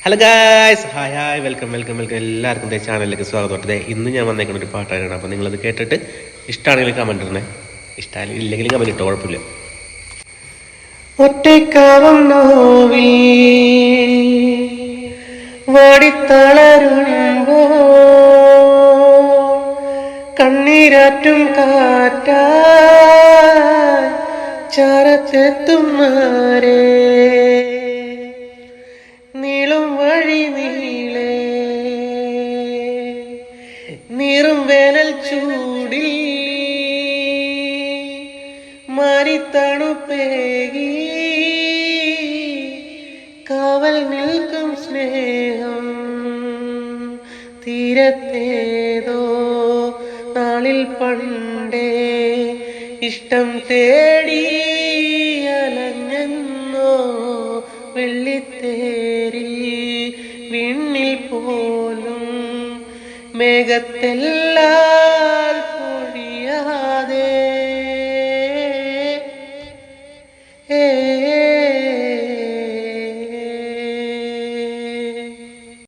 Hello guys, hi welcome എല്ലാവർക്കും ചാനലിലേക്ക് സ്വാഗതം. ഇന്ന് ഞാൻ വന്നേക്കുന്ന ഒരു പാട്ടാണ്. അപ്പോൾ നിങ്ങളത് കേട്ടിട്ട് ഇഷ്ടമാണെങ്കിൽ കമൻറ്റ് ഇടണേ, ഇഷ്ടമായാലും ഇല്ലെങ്കിലും കമൻറ്റ് ഇട്ടോ, കുഴപ്പമില്ല. ഒറ്റക്കാവും നോവിൽ വാടിത്തളരുമ്പോ കണ്ണീരാറ്റും കാറ്റാ ചാരത്തെത്തുമാരേ നീളും വഴി നീളേ നീറും വേനൽ ചൂടിൽ മാറി തണുപ്പേകി കാവൽ നിൽക്കും സ്നേഹം തീരത്തേതോ നാളിൽ പണ്ടേ ഇഷ്ടം തേടി അലഞ്ഞെന്നോ വെള്ളിത്തേരിൽ വിണ്ണിൽ പോലും മേഘത്തെല്ലാൽ പൊഴിയാതെ